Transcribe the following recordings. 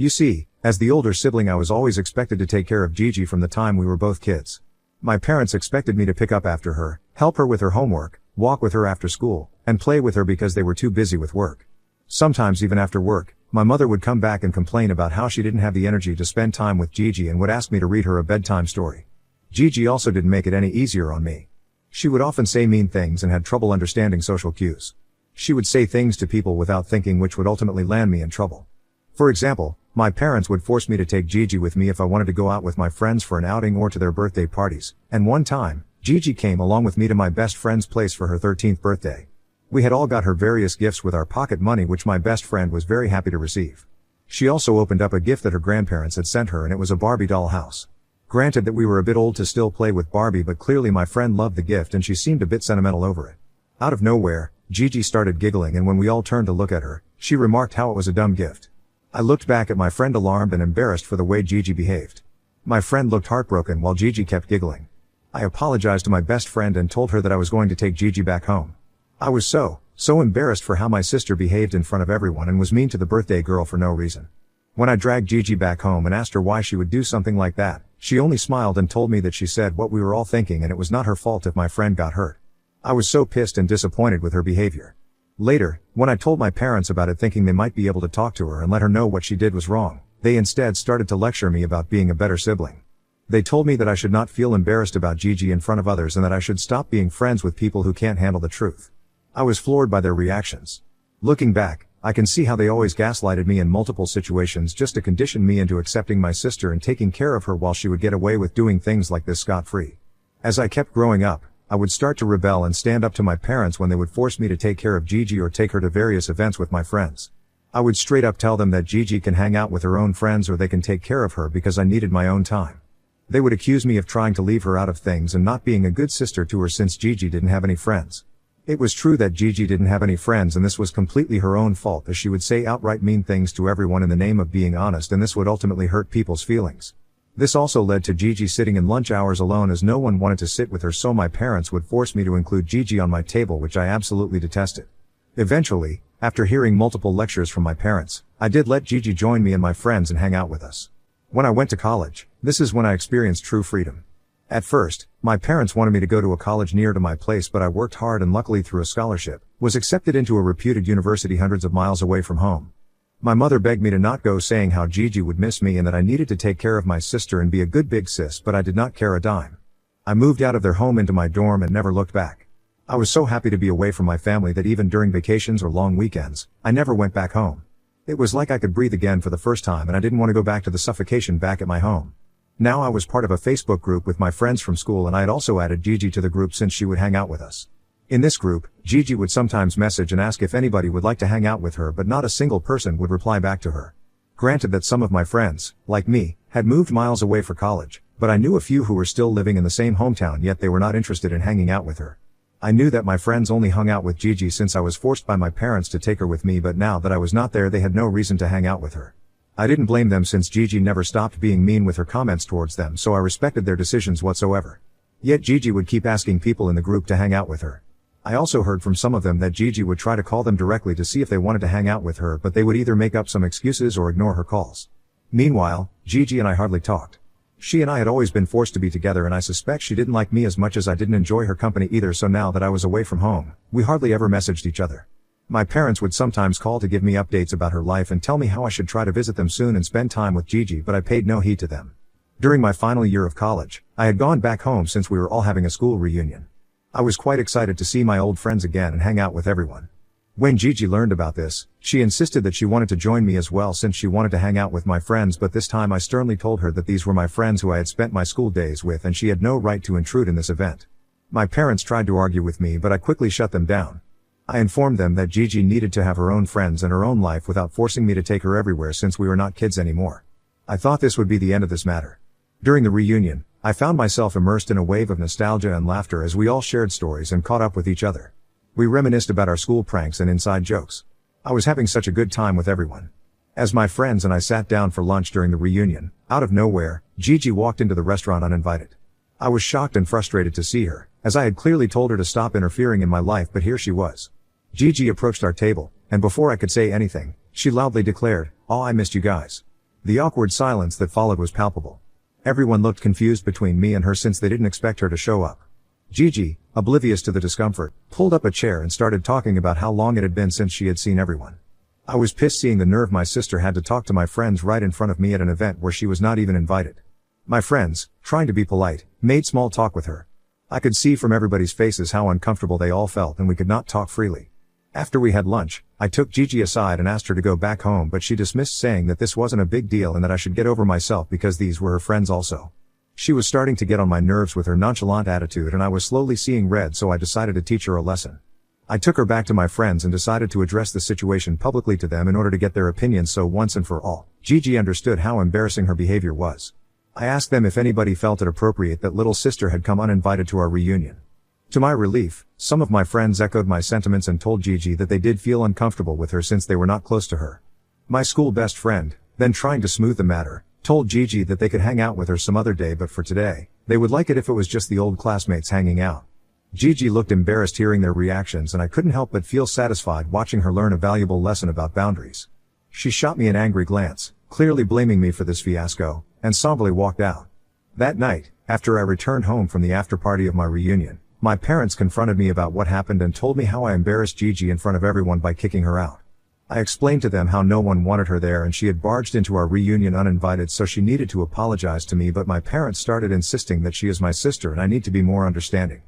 You see, as the older sibling I was always expected to take care of Gigi from the time we were both kids. My parents expected me to pick up after her, help her with her homework, walk with her after school, and play with her because they were too busy with work. Sometimes even after work, my mother would come back and complain about how she didn't have the energy to spend time with Gigi and would ask me to read her a bedtime story. Gigi also didn't make it any easier on me. She would often say mean things and had trouble understanding social cues. She would say things to people without thinking, which would ultimately land me in trouble. For example, my parents would force me to take Gigi with me if I wanted to go out with my friends for an outing or to their birthday parties, and one time, Gigi came along with me to my best friend's place for her 13th birthday. We had all got her various gifts with our pocket money, which my best friend was very happy to receive. She also opened up a gift that her grandparents had sent her, and it was a Barbie doll house. Granted that we were a bit old to still play with Barbie, but clearly my friend loved the gift and she seemed a bit sentimental over it. Out of nowhere, Gigi started giggling, and when we all turned to look at her, she remarked how it was a dumb gift. I looked back at my friend, alarmed and embarrassed for the way Gigi behaved. My friend looked heartbroken while Gigi kept giggling. I apologized to my best friend and told her that I was going to take Gigi back home. I was so embarrassed for how my sister behaved in front of everyone and was mean to the birthday girl for no reason. When I dragged Gigi back home and asked her why she would do something like that, she only smiled and told me that she said what we were all thinking and it was not her fault if my friend got hurt. I was so pissed and disappointed with her behavior. Later, when I told my parents about it, thinking they might be able to talk to her and let her know what she did was wrong, they instead started to lecture me about being a better sibling. They told me that I should not feel embarrassed about Gigi in front of others and that I should stop being friends with people who can't handle the truth. I was floored by their reactions. Looking back, I can see how they always gaslighted me in multiple situations just to condition me into accepting my sister and taking care of her while she would get away with doing things like this scot-free. As I kept growing up, I would start to rebel and stand up to my parents when they would force me to take care of Gigi or take her to various events with my friends. I would straight up tell them that Gigi can hang out with her own friends or they can take care of her because I needed my own time. They would accuse me of trying to leave her out of things and not being a good sister to her since Gigi didn't have any friends. It was true that Gigi didn't have any friends, and this was completely her own fault, as she would say outright mean things to everyone in the name of being honest, and this would ultimately hurt people's feelings. This also led to Gigi sitting in lunch hours alone as no one wanted to sit with her, so my parents would force me to include Gigi on my table, which I absolutely detested. Eventually, after hearing multiple lectures from my parents, I did let Gigi join me and my friends and hang out with us. When I went to college, this is when I experienced true freedom. At first, my parents wanted me to go to a college near to my place, but I worked hard and luckily through a scholarship, was accepted into a reputed university hundreds of miles away from home. My mother begged me to not go, saying how Gigi would miss me and that I needed to take care of my sister and be a good big sis, but I did not care a dime. I moved out of their home into my dorm and never looked back. I was so happy to be away from my family that even during vacations or long weekends, I never went back home. It was like I could breathe again for the first time, and I didn't want to go back to the suffocation back at my home. Now I was part of a Facebook group with my friends from school, and I had also added Gigi to the group since she would hang out with us. In this group, Gigi would sometimes message and ask if anybody would like to hang out with her, but not a single person would reply back to her. Granted that some of my friends, like me, had moved miles away for college, but I knew a few who were still living in the same hometown, yet they were not interested in hanging out with her. I knew that my friends only hung out with Gigi since I was forced by my parents to take her with me, but now that I was not there, they had no reason to hang out with her. I didn't blame them since Gigi never stopped being mean with her comments towards them, so I respected their decisions whatsoever. Yet Gigi would keep asking people in the group to hang out with her. I also heard from some of them that Gigi would try to call them directly to see if they wanted to hang out with her, but they would either make up some excuses or ignore her calls. Meanwhile, Gigi and I hardly talked. She and I had always been forced to be together, and I suspect she didn't like me as much as I didn't enjoy her company either, so now that I was away from home, we hardly ever messaged each other. My parents would sometimes call to give me updates about her life and tell me how I should try to visit them soon and spend time with Gigi, but I paid no heed to them. During my final year of college, I had gone back home since we were all having a school reunion. I was quite excited to see my old friends again and hang out with everyone. When Gigi learned about this, she insisted that she wanted to join me as well since she wanted to hang out with my friends, but this time I sternly told her that these were my friends who I had spent my school days with and she had no right to intrude in this event. My parents tried to argue with me, but I quickly shut them down. I informed them that Gigi needed to have her own friends and her own life without forcing me to take her everywhere since we were not kids anymore. I thought this would be the end of this matter. During the reunion, I found myself immersed in a wave of nostalgia and laughter as we all shared stories and caught up with each other. We reminisced about our school pranks and inside jokes. I was having such a good time with everyone. As my friends and I sat down for lunch during the reunion, out of nowhere, Gigi walked into the restaurant uninvited. I was shocked and frustrated to see her, as I had clearly told her to stop interfering in my life, but here she was. Gigi approached our table, and before I could say anything, she loudly declared, "Oh, I missed you guys." The awkward silence that followed was palpable. Everyone looked confused between me and her since they didn't expect her to show up. Gigi, oblivious to the discomfort, pulled up a chair and started talking about how long it had been since she had seen everyone. I was pissed seeing the nerve my sister had to talk to my friends right in front of me at an event where she was not even invited. My friends, trying to be polite, made small talk with her. I could see from everybody's faces how uncomfortable they all felt and we could not talk freely. After we had lunch, I took Gigi aside and asked her to go back home, but she dismissed, saying that this wasn't a big deal and that I should get over myself because these were her friends also. She was starting to get on my nerves with her nonchalant attitude and I was slowly seeing red, so I decided to teach her a lesson. I took her back to my friends and decided to address the situation publicly to them in order to get their opinions, so once and for all, Gigi understood how embarrassing her behavior was. I asked them if anybody felt it appropriate that little sister had come uninvited to our reunion. To my relief, some of my friends echoed my sentiments and told Gigi that they did feel uncomfortable with her since they were not close to her. My school best friend, then trying to smooth the matter, told Gigi that they could hang out with her some other day, but for today, they would like it if it was just the old classmates hanging out. Gigi looked embarrassed hearing their reactions, and I couldn't help but feel satisfied watching her learn a valuable lesson about boundaries. She shot me an angry glance, clearly blaming me for this fiasco, and somberly walked out. That night, after I returned home from the after-party of my reunion, my parents confronted me about what happened and told me how I embarrassed Gigi in front of everyone by kicking her out. I explained to them how no one wanted her there and she had barged into our reunion uninvited, so she needed to apologize to me, but my parents started insisting that she is my sister and I need to be more understanding.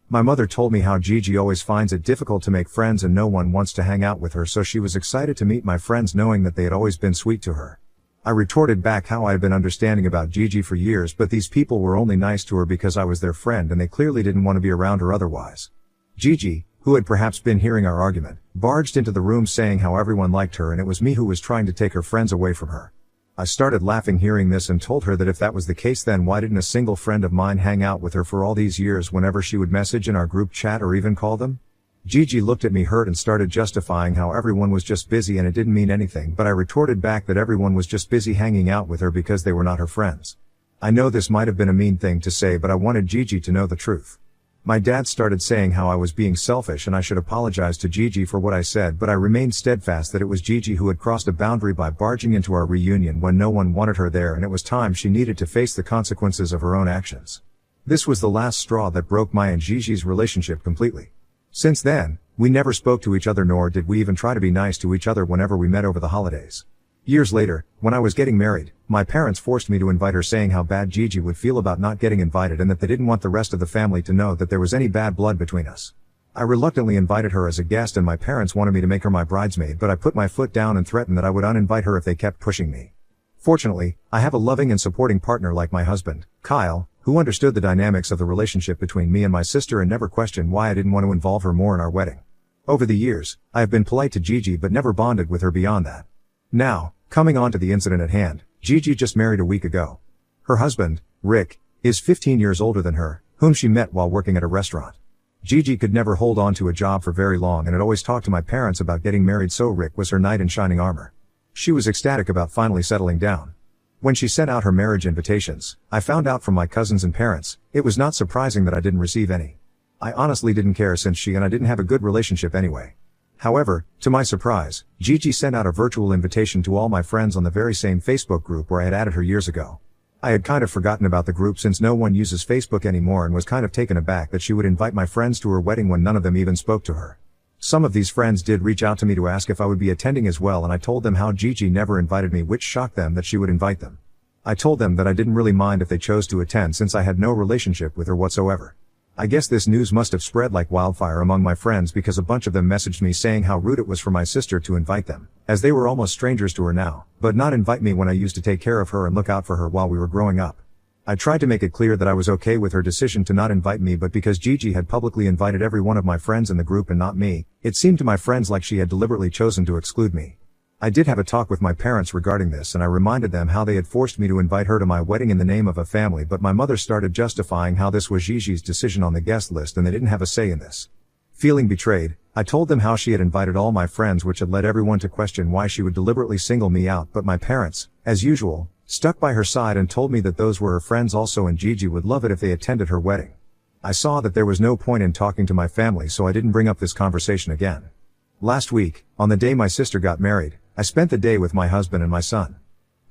My mother told me how Gigi always finds it difficult to make friends and no one wants to hang out with her, so she was excited to meet my friends knowing that they had always been sweet to her. I retorted back how I had been understanding about Gigi for years, but these people were only nice to her because I was their friend and they clearly didn't want to be around her otherwise. Gigi, who had perhaps been hearing our argument, barged into the room saying how everyone liked her and it was me who was trying to take her friends away from her. I started laughing hearing this and told her that if that was the case, then why didn't a single friend of mine hang out with her for all these years whenever she would message in our group chat or even call them? Gigi looked at me hurt and started justifying how everyone was just busy and it didn't mean anything, but I retorted back that everyone was just busy hanging out with her because they were not her friends. I know this might have been a mean thing to say, but I wanted Gigi to know the truth. My dad started saying how I was being selfish and I should apologize to Gigi for what I said, but I remained steadfast that it was Gigi who had crossed a boundary by barging into our reunion when no one wanted her there, and it was time she needed to face the consequences of her own actions. This was the last straw that broke my and Gigi's relationship completely. Since then, we never spoke to each other, nor did we even try to be nice to each other whenever we met over the holidays. Years later, when I was getting married, my parents forced me to invite her, saying how bad Gigi would feel about not getting invited and that they didn't want the rest of the family to know that there was any bad blood between us. I reluctantly invited her as a guest and my parents wanted me to make her my bridesmaid, but I put my foot down and threatened that I would uninvite her if they kept pushing me. Fortunately, I have a loving and supporting partner like my husband, Kyle, who understood the dynamics of the relationship between me and my sister and never questioned why I didn't want to involve her more in our wedding. Over the years, I have been polite to Gigi but never bonded with her beyond that. Now, coming on to the incident at hand, Gigi just married a week ago. Her husband, Rick, is 15 years older than her, whom she met while working at a restaurant. Gigi could never hold on to a job for very long and had always talked to my parents about getting married, so Rick was her knight in shining armor. She was ecstatic about finally settling down. When she sent out her marriage invitations, I found out from my cousins and parents. It was not surprising that I didn't receive any. I honestly didn't care since she and I didn't have a good relationship anyway. However, to my surprise, Gigi sent out a virtual invitation to all my friends on the very same Facebook group where I had added her years ago. I had kind of forgotten about the group since no one uses Facebook anymore and was kind of taken aback that she would invite my friends to her wedding when none of them even spoke to her. Some of these friends did reach out to me to ask if I would be attending as well, and I told them how Gigi never invited me, which shocked them that she would invite them. I told them that I didn't really mind if they chose to attend since I had no relationship with her whatsoever. I guess this news must have spread like wildfire among my friends because a bunch of them messaged me saying how rude it was for my sister to invite them, as they were almost strangers to her now, but not invite me when I used to take care of her and look out for her while we were growing up. I tried to make it clear that I was okay with her decision to not invite me, but because Gigi had publicly invited every one of my friends in the group and not me, it seemed to my friends like she had deliberately chosen to exclude me. I did have a talk with my parents regarding this and I reminded them how they had forced me to invite her to my wedding in the name of a family, but my mother started justifying how this was Gigi's decision on the guest list and they didn't have a say in this. Feeling betrayed, I told them how she had invited all my friends, which had led everyone to question why she would deliberately single me out, but my parents, as usual, stuck by her side and told me that those were her friends also and Gigi would love it if they attended her wedding. I saw that there was no point in talking to my family, so I didn't bring up this conversation again. Last week, on the day my sister got married, I spent the day with my husband and my son.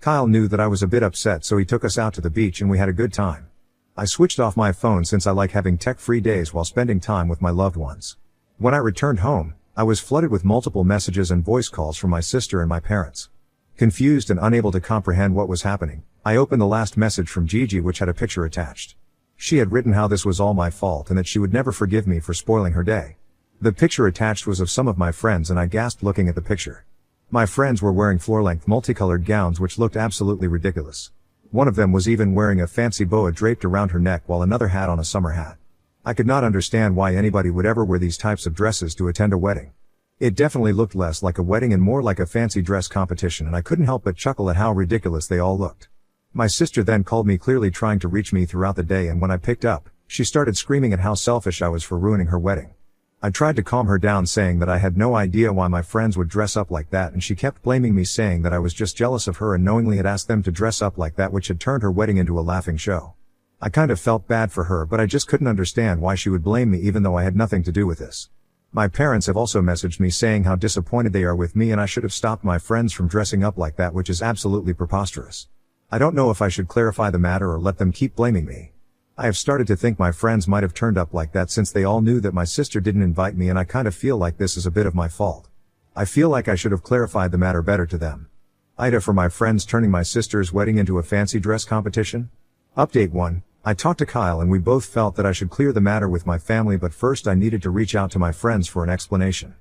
Kyle knew that I was a bit upset, so he took us out to the beach and we had a good time. I switched off my phone since I like having tech-free days while spending time with my loved ones. When I returned home, I was flooded with multiple messages and voice calls from my sister and my parents. Confused and unable to comprehend what was happening, I opened the last message from Gigi, which had a picture attached. She had written how this was all my fault and that she would never forgive me for spoiling her day. The picture attached was of some of my friends and I gasped looking at the picture. My friends were wearing floor-length multicolored gowns which looked absolutely ridiculous. One of them was even wearing a fancy boa draped around her neck while another had on a summer hat. I could not understand why anybody would ever wear these types of dresses to attend a wedding. It definitely looked less like a wedding and more like a fancy dress competition, and I couldn't help but chuckle at how ridiculous they all looked. My sister then called me, clearly trying to reach me throughout the day, and when I picked up, she started screaming at how selfish I was for ruining her wedding. I tried to calm her down, saying that I had no idea why my friends would dress up like that, and she kept blaming me, saying that I was just jealous of her and knowingly had asked them to dress up like that, which had turned her wedding into a laughing show. I kind of felt bad for her, but I just couldn't understand why she would blame me even though I had nothing to do with this. My parents have also messaged me saying how disappointed they are with me and I should have stopped my friends from dressing up like that, which is absolutely preposterous. I don't know if I should clarify the matter or let them keep blaming me. I have started to think my friends might have turned up like that since they all knew that my sister didn't invite me, and I kind of feel like this is a bit of my fault. I feel like I should have clarified the matter better to them. Ida, for my friends turning my sister's wedding into a fancy dress competition. Update 1. I talked to Kyle and we both felt that I should clear the matter with my family, but first I needed to reach out to my friends for an explanation.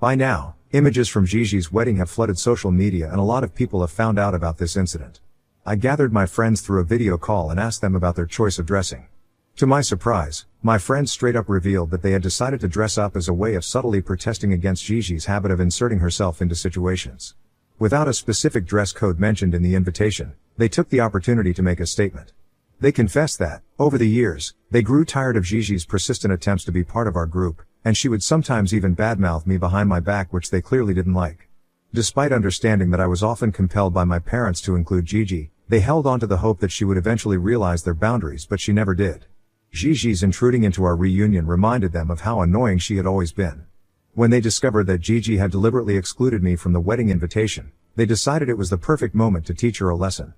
By now, images from Gigi's wedding have flooded social media and a lot of people have found out about this incident. I gathered my friends through a video call and asked them about their choice of dressing. To my surprise, my friends straight up revealed that they had decided to dress up as a way of subtly protesting against Gigi's habit of inserting herself into situations. Without a specific dress code mentioned in the invitation, they took the opportunity to make a statement. They confessed that, over the years, they grew tired of Gigi's persistent attempts to be part of our group, and she would sometimes even badmouth me behind my back, which they clearly didn't like. Despite understanding that I was often compelled by my parents to include Gigi, they held on to the hope that she would eventually realize their boundaries, but she never did. Gigi's intruding into our reunion reminded them of how annoying she had always been. When they discovered that Gigi had deliberately excluded me from the wedding invitation, they decided it was the perfect moment to teach her a lesson.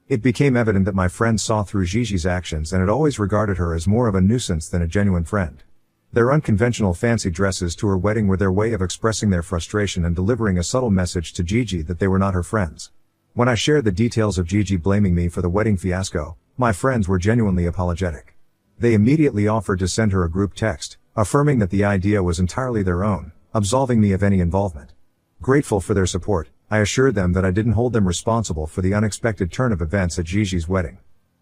It became evident that my friends saw through Gigi's actions and had always regarded her as more of a nuisance than a genuine friend. Their unconventional fancy dresses to her wedding were their way of expressing their frustration and delivering a subtle message to Gigi that they were not her friends. When I shared the details of Gigi blaming me for the wedding fiasco, my friends were genuinely apologetic. They immediately offered to send her a group text, affirming that the idea was entirely their own, absolving me of any involvement. Grateful for their support, I assured them that I didn't hold them responsible for the unexpected turn of events at Gigi's wedding.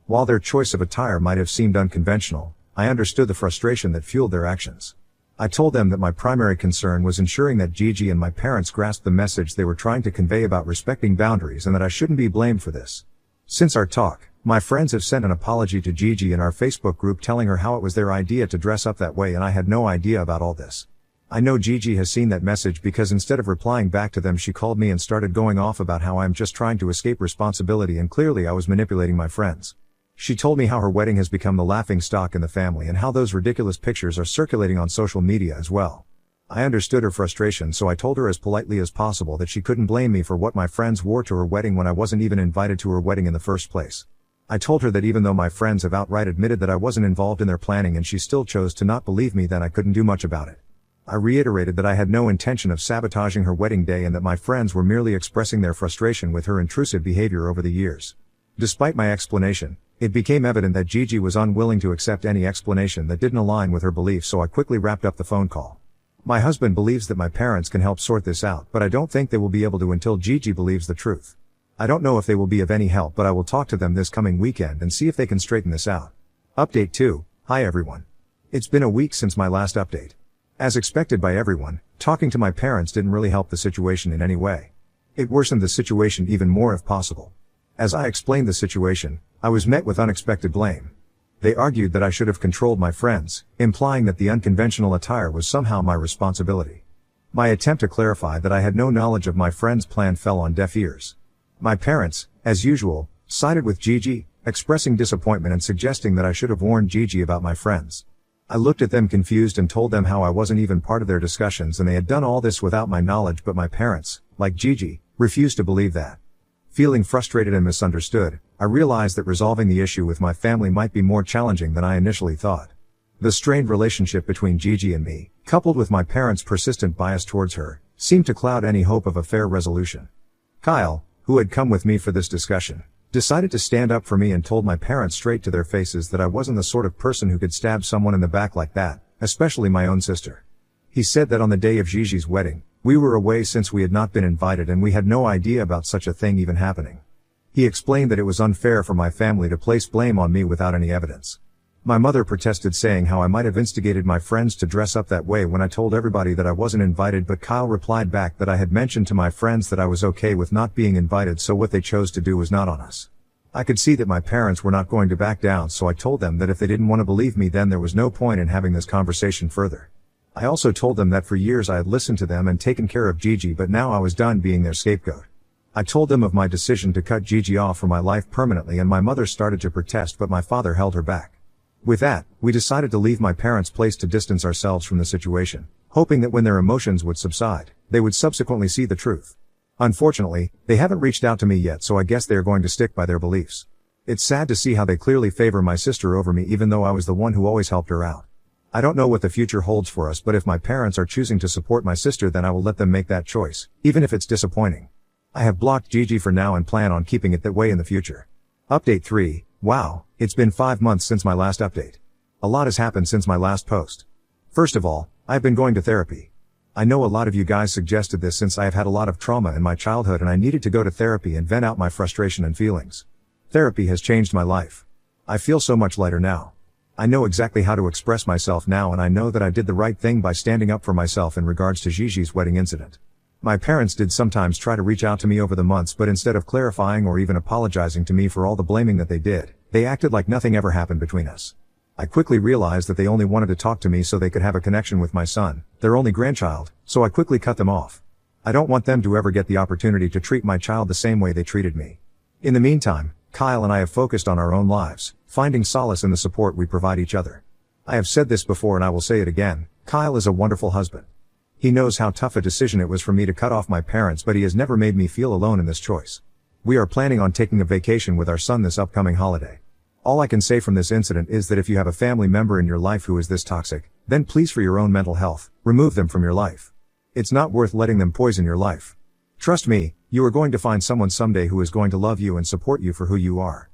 While their choice of attire might have seemed unconventional, I understood the frustration that fueled their actions. I told them that my primary concern was ensuring that Gigi and my parents grasped the message they were trying to convey about respecting boundaries and that I shouldn't be blamed for this. Since our talk, my friends have sent an apology to Gigi in our Facebook group telling her how it was their idea to dress up that way and I had no idea about all this. I know Gigi has seen that message because instead of replying back to them, she called me and started going off about how I'm just trying to escape responsibility and clearly I was manipulating my friends. She told me how her wedding has become the laughing stock in the family and how those ridiculous pictures are circulating on social media as well. I understood her frustration, so I told her as politely as possible that she couldn't blame me for what my friends wore to her wedding when I wasn't even invited to her wedding in the first place. I told her that even though my friends have outright admitted that I wasn't involved in their planning and she still chose to not believe me, then I couldn't do much about it. I reiterated that I had no intention of sabotaging her wedding day and that my friends were merely expressing their frustration with her intrusive behavior over the years. Despite my explanation, it became evident that Gigi was unwilling to accept any explanation that didn't align with her beliefs, so I quickly wrapped up the phone call. My husband believes that my parents can help sort this out, but I don't think they will be able to until Gigi believes the truth. I don't know if they will be of any help, but I will talk to them this coming weekend and see if they can straighten this out. Update 2. Hi everyone. It's been a week since my last update. As expected by everyone, talking to my parents didn't really help the situation in any way. It worsened the situation even more if possible. As I explained the situation, I was met with unexpected blame. They argued that I should have controlled my friends, implying that the unconventional attire was somehow my responsibility. My attempt to clarify that I had no knowledge of my friends' plan fell on deaf ears. My parents, as usual, sided with Gigi, expressing disappointment and suggesting that I should have warned Gigi about my friends. I looked at them confused and told them how I wasn't even part of their discussions and they had done all this without my knowledge, but my parents, like Gigi, refused to believe that. Feeling frustrated and misunderstood, I realized that resolving the issue with my family might be more challenging than I initially thought. The strained relationship between Gigi and me, coupled with my parents' persistent bias towards her, seemed to cloud any hope of a fair resolution. Kyle, who had come with me for this discussion, decided to stand up for me and told my parents straight to their faces that I wasn't the sort of person who could stab someone in the back like that, especially my own sister. He said that on the day of Gigi's wedding, we were away since we had not been invited and we had no idea about such a thing even happening. He explained that it was unfair for my family to place blame on me without any evidence. My mother protested, saying how I might have instigated my friends to dress up that way when I told everybody that I wasn't invited, but Kyle replied back that I had mentioned to my friends that I was okay with not being invited, so what they chose to do was not on us. I could see that my parents were not going to back down, so I told them that if they didn't want to believe me, then there was no point in having this conversation further. I also told them that for years I had listened to them and taken care of Gigi, but now I was done being their scapegoat. I told them of my decision to cut Gigi off from my life permanently, and my mother started to protest, but my father held her back. With that, we decided to leave my parents' place to distance ourselves from the situation, hoping that when their emotions would subside, they would subsequently see the truth. Unfortunately, they haven't reached out to me yet, so I guess they are going to stick by their beliefs. It's sad to see how they clearly favor my sister over me, even though I was the one who always helped her out. I don't know what the future holds for us, but if my parents are choosing to support my sister, then I will let them make that choice, even if it's disappointing. I have blocked Gigi for now and plan on keeping it that way in the future. Update 3. Wow, it's been 5 months since my last update. A lot has happened since my last post. First of all, I've been going to therapy. I know a lot of you guys suggested this since I have had a lot of trauma in my childhood and I needed to go to therapy and vent out my frustration and feelings. Therapy has changed my life. I feel so much lighter now. I know exactly how to express myself now, and I know that I did the right thing by standing up for myself in regards to Gigi's wedding incident. My parents did sometimes try to reach out to me over the months, but instead of clarifying or even apologizing to me for all the blaming that they did, they acted like nothing ever happened between us. I quickly realized that they only wanted to talk to me so they could have a connection with my son, their only grandchild, so I quickly cut them off. I don't want them to ever get the opportunity to treat my child the same way they treated me. In the meantime, Kyle and I have focused on our own lives, finding solace in the support we provide each other. I have said this before and I will say it again, Kyle is a wonderful husband. He knows how tough a decision it was for me to cut off my parents, but he has never made me feel alone in this choice. We are planning on taking a vacation with our son this upcoming holiday. All I can say from this incident is that if you have a family member in your life who is this toxic, then please, for your own mental health, remove them from your life. It's not worth letting them poison your life. Trust me, you are going to find someone someday who is going to love you and support you for who you are.